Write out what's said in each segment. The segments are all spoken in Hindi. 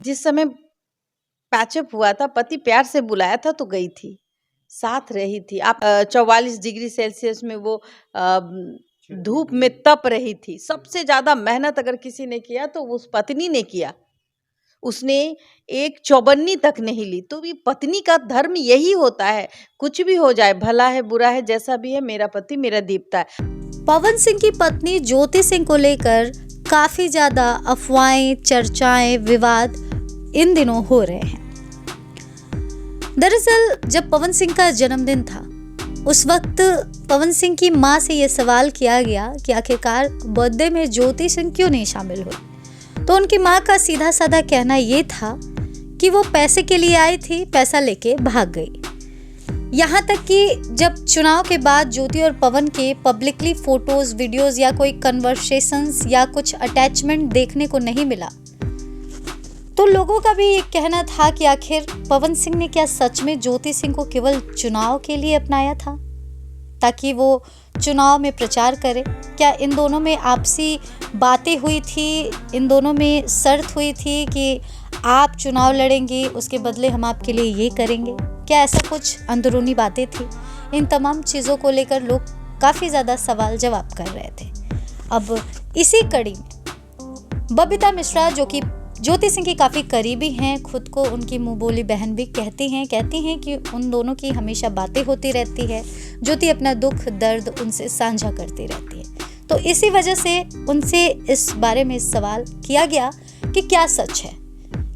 जिस समय पैचअप हुआ था, पति प्यार से बुलाया था तो गई थी, साथ रही थी। आप 44 डिग्री सेल्सियस में वो धूप में तप रही थी। सबसे ज्यादा मेहनत अगर किसी ने किया तो उस पत्नी ने किया। उसने एक चौबन्नी तक नहीं ली। तो भी पत्नी का धर्म यही होता है, कुछ भी हो जाए, भला है बुरा है जैसा भी है, मेरा पति मेरा दीपता है। पवन सिंह की पत्नी ज्योति सिंह को लेकर काफी ज्यादा अफवाहें, चर्चाएं, विवाद इन दिनों हो रहे हैं। दरअसल जब पवन सिंह का जन्मदिन था, उस वक्त पवन सिंह की मां से यह सवाल किया गया कि आखिरकार बर्थडे में ज्योति सिंह क्यों नहीं शामिल हुई। तो उनकी मां का सीधा साधा कहना यह था कि वो पैसे के लिए आई थी, पैसा लेके भाग गई। यहाँ तक कि जब चुनाव के बाद ज्योति और पवन के पब्लिकली फोटोज, वीडियोस या कोई कन्वर्सेशंस या कुछ अटैचमेंट देखने को नहीं मिला, तो लोगों का भी ये कहना था कि आखिर पवन सिंह ने क्या सच में ज्योति सिंह को केवल चुनाव के लिए अपनाया था ताकि वो चुनाव में प्रचार करे। क्या इन दोनों में आपसी बातें हुई थी, इन दोनों में शर्त हुई थी कि आप चुनाव लड़ेंगे, उसके बदले हम आपके लिए ये करेंगे? क्या ऐसा कुछ अंदरूनी बातें थी? इन तमाम चीज़ों को लेकर लोग काफ़ी ज़्यादा सवाल जवाब कर रहे थे। अब इसी कड़ी में बबीता मिश्रा, जो कि ज्योति सिंह की काफ़ी करीबी हैं, खुद को उनकी मुँह बोली बहन भी कहती हैं कि उन दोनों की हमेशा बातें होती रहती है। ज्योति अपना दुख दर्द उनसे साझा करती रहती है। तो इसी वजह से उनसे इस बारे में सवाल किया गया कि क्या सच है,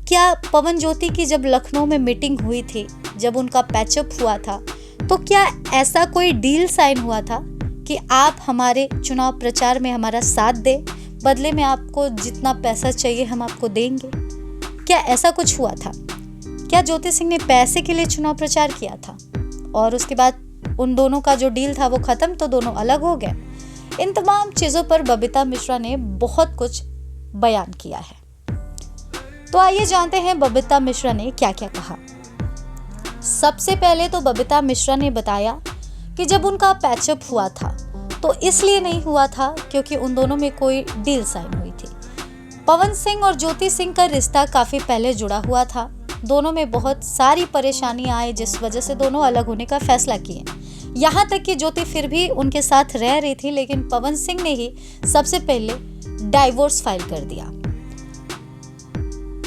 क्या पवन ज्योति की जब लखनऊ में मीटिंग हुई थी, जब उनका पैचअप हुआ था, तो क्या ऐसा कोई डील साइन हुआ था कि आप हमारे चुनाव प्रचार में हमारा साथ दें, बदले में आपको जितना पैसा चाहिए हम आपको देंगे? क्या ऐसा कुछ हुआ था? क्या ज्योति सिंह ने पैसे के लिए चुनाव प्रचार किया था और उसके बाद उन दोनों का जो डील था वो खत्म, तो दोनों अलग हो गए? इन तमाम चीज़ों पर बबीता मिश्रा ने बहुत कुछ बयान किया है। तो आइए जानते हैं बबीता मिश्रा ने क्या क्या कहा। सबसे पहले तो बबीता मिश्रा ने बताया कि जब उनका पैचअप हुआ था तो इसलिए नहीं हुआ था क्योंकि उन दोनों में कोई डील साइन हुई थी। पवन सिंह और ज्योति सिंह का रिश्ता काफी पहले जुड़ा हुआ था। दोनों में बहुत सारी परेशानियां आई जिस वजह से दोनों अलग होने का फैसला किए। यहाँ तक कि ज्योति फिर भी उनके साथ रह रही थी, लेकिन पवन सिंह ने ही सबसे पहले डाइवोर्स फाइल कर दिया।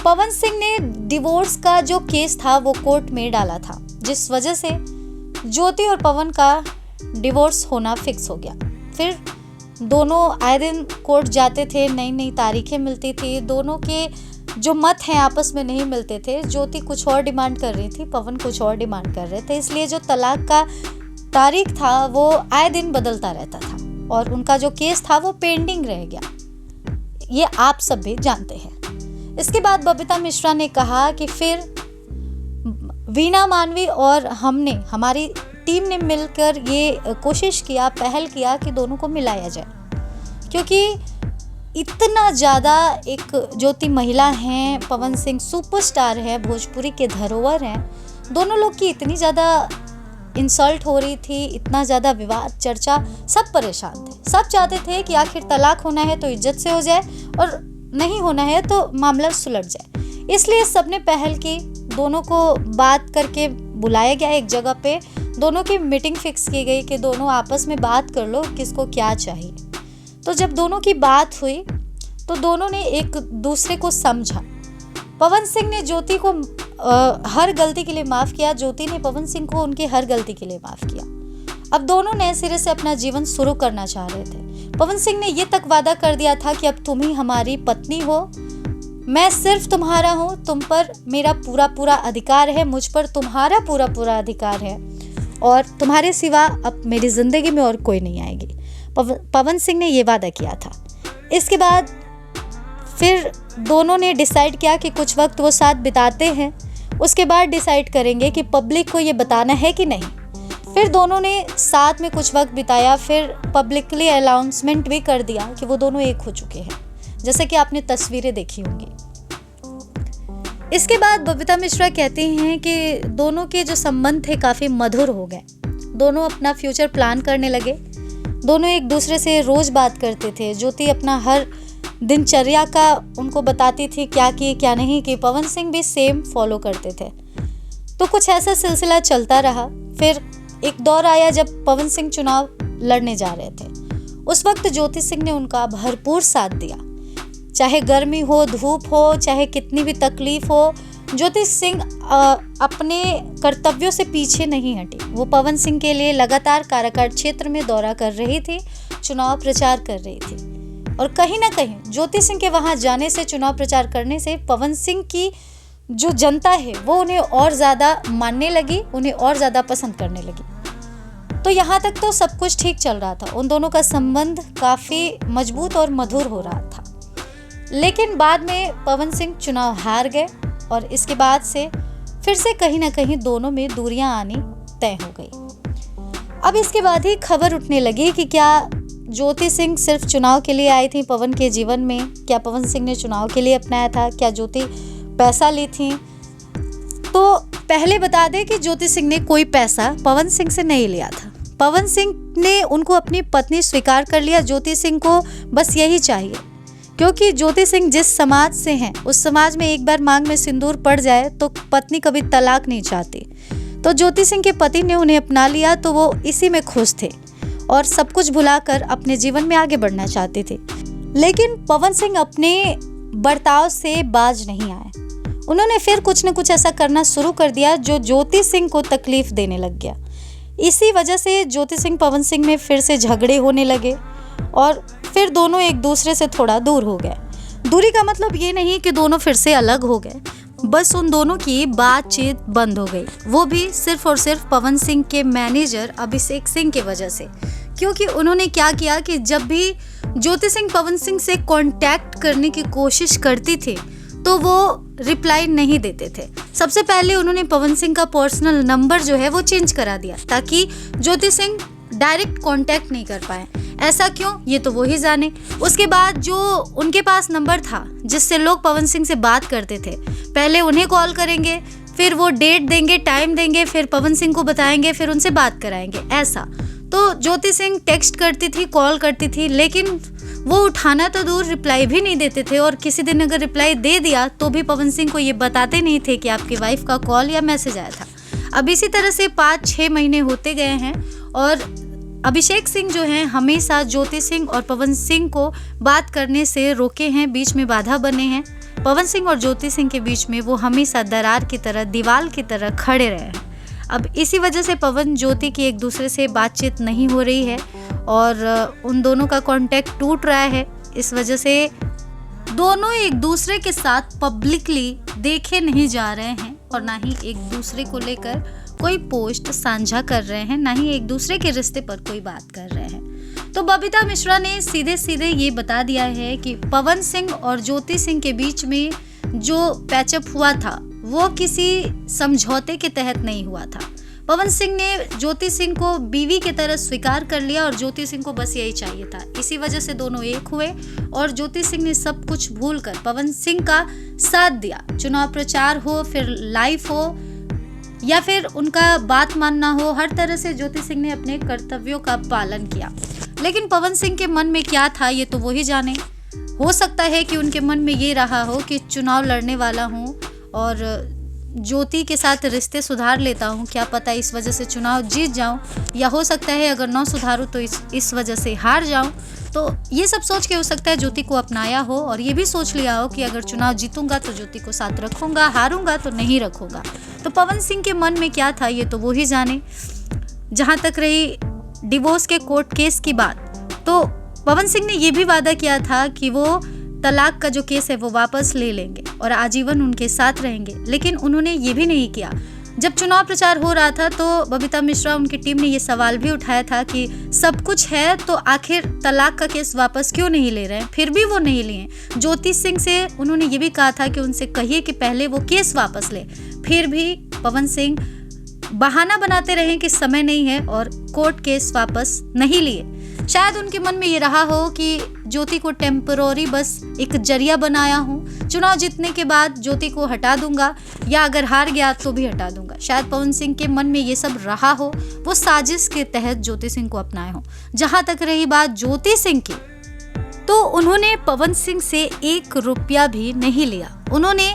पवन सिंह ने डिवोर्स का जो केस था वो कोर्ट में डाला था, जिस वजह से ज्योति और पवन का डिवोर्स होना फिक्स हो गया। फिर दोनों आए दिन कोर्ट जाते थे, नई नई तारीखें मिलती थी, दोनों के जो मत हैं आपस में नहीं मिलते थे। ज्योति कुछ और डिमांड कर रही थी, पवन कुछ और डिमांड कर रहे थे, इसलिए जो तलाक का तारीख था वो आए दिन बदलता रहता था और उनका जो केस था वो पेंडिंग रह गया। ये आप सब भी जानते हैं। इसके बाद बबीता मिश्रा ने कहा कि फिर वीना मानवी और हमारी टीम ने मिलकर ये कोशिश किया, पहल किया कि दोनों को मिलाया जाए, क्योंकि इतना ज़्यादा एक ज्योति महिला हैं, पवन सिंह सुपरस्टार है, भोजपुरी के धरोहर हैं, दोनों लोग की इतनी ज़्यादा इंसल्ट हो रही थी, इतना ज़्यादा विवाद, चर्चा, सब परेशान थे। सब चाहते थे कि आखिर तलाक होना है तो इज्जत से हो जाए और नहीं होना है तो मामला सुलझ जाए। इसलिए सबने पहल की, दोनों को बात करके बुलाया गया एक जगह पे, दोनों की मीटिंग फिक्स की गई कि दोनों आपस में बात कर लो किसको क्या चाहिए। तो जब दोनों की बात हुई तो दोनों ने एक दूसरे को समझा। पवन सिंह ने ज्योति को हर गलती के लिए माफ़ किया, ज्योति ने पवन सिंह को उनकी हर गलती के लिए माफ़ किया। अब दोनों नए सिरे से अपना जीवन शुरू करना चाह रहे थे। पवन सिंह ने ये तक वादा कर दिया था कि अब तुम ही हमारी पत्नी हो, मैं सिर्फ तुम्हारा हूँ, तुम पर मेरा पूरा पूरा अधिकार है, मुझ पर तुम्हारा पूरा पूरा अधिकार है और तुम्हारे सिवा अब मेरी ज़िंदगी में और कोई नहीं आएगी। पवन सिंह ने ये वादा किया था। इसके बाद फिर दोनों ने डिसाइड किया कि कुछ वक्त वो साथ बिताते हैं, उसके बाद डिसाइड करेंगे कि पब्लिक को ये बताना है कि नहीं। फिर दोनों ने साथ में कुछ वक्त बिताया, फिर पब्लिकली अनाउंसमेंट भी कर दिया कि वो दोनों एक हो चुके हैं, जैसे कि आपने तस्वीरें देखी होंगी। इसके बाद बबीता मिश्रा कहती हैं कि दोनों के जो संबंध थे काफ़ी मधुर हो गए, दोनों अपना फ्यूचर प्लान करने लगे, दोनों एक दूसरे से रोज़ बात करते थे। ज्योति अपना हर दिनचर्या का उनको बताती थी क्या किए क्या नहीं किए। पवन सिंह भी सेम फॉलो करते थे। तो कुछ ऐसा सिलसिला चलता रहा। फिर एक दौर आया जब पवन सिंह चुनाव लड़ने जा रहे थे। उस वक्त ज्योति सिंह ने उनका भरपूर साथ दिया, चाहे गर्मी हो, धूप हो, चाहे कितनी भी तकलीफ हो। ज्योति सिंह अपने कर्तव्यों से पीछे नहीं हटी। वो पवन सिंह के लिए लगातार काराकाट क्षेत्र में दौरा कर रही थी, चुनाव प्रचार कर रही थी। और कहीं ना कहीं ज्योति सिंह के वहां जाने से, चुनाव प्रचार करने से पवन सिंह की जो जनता है वो उन्हें और ज़्यादा मानने लगी, उन्हें और ज़्यादा पसंद करने लगी। तो यहाँ तक तो सब कुछ ठीक चल रहा था, उन दोनों का संबंध काफ़ी मजबूत और मधुर हो रहा था। लेकिन बाद में पवन सिंह चुनाव हार गए और इसके बाद से फिर से कहीं ना कहीं दोनों में दूरियां आनी तय हो गई। अब इसके बाद ही खबर उठने लगी कि क्या ज्योति सिंह सिर्फ चुनाव के लिए आई थी पवन के जीवन में, क्या पवन सिंह ने चुनाव के लिए अपनाया था, क्या ज्योति पैसा ली थी। तो पहले बता दें कि ज्योति सिंह ने कोई पैसा पवन सिंह से नहीं लिया था। पवन सिंह ने उनको अपनी पत्नी स्वीकार कर लिया। ज्योति सिंह को बस यही चाहिए, क्योंकि ज्योति सिंह जिस समाज से हैं उस समाज में एक बार मांग में सिंदूर पड़ जाए तो पत्नी कभी तलाक नहीं चाहती। तो ज्योति सिंह के पति ने उन्हें अपना लिया तो वो इसी में खुश थे और सब कुछ भुलाकर अपने जीवन में आगे बढ़ना चाहते थे। लेकिन पवन सिंह अपने बर्ताव से बाज नहीं आए। उन्होंने फिर कुछ न कुछ ऐसा करना शुरू कर दिया जो ज्योति सिंह को तकलीफ देने लग गया। इसी वजह से ज्योति सिंह पवन सिंह में फिर से झगड़े होने लगे और फिर दोनों एक दूसरे से थोड़ा दूर हो गए। दूरी का मतलब ये नहीं कि दोनों फिर से अलग हो गए, बस उन दोनों की बातचीत बंद हो गई। वो भी सिर्फ और सिर्फ पवन सिंह के मैनेजर अभिषेक सिंह की वजह से। क्योंकि उन्होंने क्या किया कि जब भी ज्योति सिंह पवन सिंह से कांटेक्ट करने की कोशिश करती थी तो वो रिप्लाई नहीं देते थे। सबसे पहले उन्होंने पवन सिंह का पर्सनल नंबर जो है वो चेंज करा दिया ताकि ज्योति सिंह डायरेक्ट कांटेक्ट नहीं कर पाए। ऐसा क्यों, ये तो वो ही जाने। उसके बाद जो उनके पास नंबर था जिससे लोग पवन सिंह से बात करते थे, पहले उन्हें कॉल करेंगे, फिर वो डेट देंगे, टाइम देंगे, फिर पवन सिंह को बताएंगे, फिर उनसे बात कराएंगे। ऐसा तो ज्योति सिंह टेक्स्ट करती थी, कॉल करती थी, लेकिन वो उठाना तो दूर रिप्लाई भी नहीं देते थे। और किसी दिन अगर रिप्लाई दे दिया तो भी पवन सिंह को ये बताते नहीं थे कि आपकी वाइफ का कॉल या मैसेज आया था। अब इसी तरह से 5-6 महीने होते गए हैं और अभिषेक सिंह जो हैं हमेशा ज्योति सिंह और पवन सिंह को बात करने से रोके हैं, बीच में बाधा बने हैं। पवन सिंह और ज्योति सिंह के बीच में वो हमेशा दरार की तरह, दीवार की तरह खड़े रहे हैं। अब इसी वजह से पवन ज्योति की एक दूसरे से बातचीत नहीं हो रही है और उन दोनों का कांटेक्ट टूट रहा है। इस वजह से दोनों एक दूसरे के साथ पब्लिकली देखे नहीं जा रहे हैं और ना ही एक दूसरे को लेकर कोई पोस्ट साझा कर रहे हैं, ना ही एक दूसरे के रिश्ते पर कोई बात कर रहे हैं। तो बबीता मिश्रा ने सीधे सीधे ये बता दिया है कि पवन सिंह और ज्योति सिंह के बीच में जो पैचअप हुआ था वो किसी समझौते के तहत नहीं हुआ था। पवन सिंह ने ज्योति सिंह को बीवी की तरह स्वीकार कर लिया और ज्योति सिंह को बस यही चाहिए था। इसी वजह से दोनों एक हुए और ज्योति सिंह ने सब कुछ भूलकर पवन सिंह का साथ दिया। चुनाव प्रचार हो, फिर लाइव हो या फिर उनका बात मानना हो, हर तरह से ज्योति सिंह ने अपने कर्तव्यों का पालन किया। लेकिन पवन सिंह के मन में क्या था ये तो वो ही जाने। हो सकता है कि उनके मन में ये रहा हो कि चुनाव लड़ने वाला हूँ और ज्योति के साथ रिश्ते सुधार लेता हूँ, क्या पता इस वजह से चुनाव जीत जाऊँ, या हो सकता है अगर ना सुधारूँ तो इस वजह से हार जाऊँ। तो ये सब सोच के हो सकता है ज्योति को अपनाया हो और ये भी सोच लिया हो कि अगर चुनाव जीतूंगा तो ज्योति को साथ रखूंगा, हारूंगा तो नहीं रखूंगा। तो पवन सिंह के मन में क्या था ये तो वो ही जाने। जहाँ तक रही डिवोर्स के कोर्ट केस की बात, तो पवन सिंह ने ये भी वादा किया था कि वो तलाक का जो केस है वो वापस ले लेंगे और आजीवन उनके साथ रहेंगे। लेकिन उन्होंने ये भी नहीं किया। जब चुनाव प्रचार हो रहा था तो बबीता मिश्रा उनकी टीम ने ये सवाल भी उठाया था कि सब कुछ है तो आखिर तलाक का केस वापस क्यों नहीं ले रहे हैं। फिर भी वो नहीं लिए। ज्योति सिंह से उन्होंने ये भी कहा था कि उनसे कहिए कि पहले वो केस वापस ले। फिर भी पवन सिंह बहाना बनाते रहे कि समय नहीं है और कोर्ट केस वापस नहीं लिए। शायद उनके मन में ये रहा हो कि ज्योति को टेम्पररी बस एक जरिया बनाया हूँ, चुनाव जीतने के बाद ज्योति को हटा दूंगा या अगर हार गया तो भी हटा दूंगा। शायद पवन सिंह के मन में ये सब रहा हो, वो साजिश के तहत ज्योति सिंह को अपनाए हो। जहां तक रही बात ज्योति सिंह की, तो उन्होंने पवन सिंह से 1 रुपया भी नहीं लिया। उन्होंने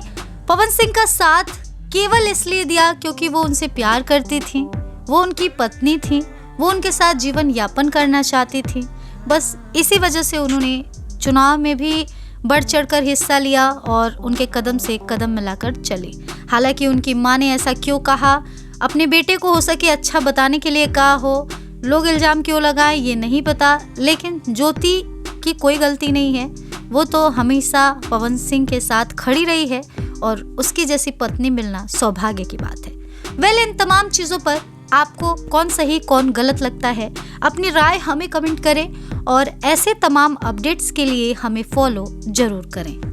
पवन सिंह का साथ केवल इसलिए दिया क्योंकि वो उनसे प्यार करती थी, वो उनकी पत्नी थी, वो उनके साथ जीवन यापन करना चाहती थी। बस इसी वजह से उन्होंने चुनाव में भी बढ़ चढ़कर हिस्सा लिया और उनके कदम से कदम मिलाकर चली। हालांकि उनकी माँ ने ऐसा क्यों कहा, अपने बेटे को हो सके अच्छा बताने के लिए कहा हो, लोग इल्जाम क्यों लगाए ये नहीं पता, लेकिन ज्योति की कोई गलती नहीं है। वो तो हमेशा पवन सिंह के साथ खड़ी रही है और उसकी जैसी पत्नी मिलना सौभाग्य की बात है। इन तमाम चीज़ों पर आपको कौन सही कौन गलत लगता है, अपनी राय हमें कमेंट करें और ऐसे तमाम अपडेट्स के लिए हमें फॉलो जरूर करें।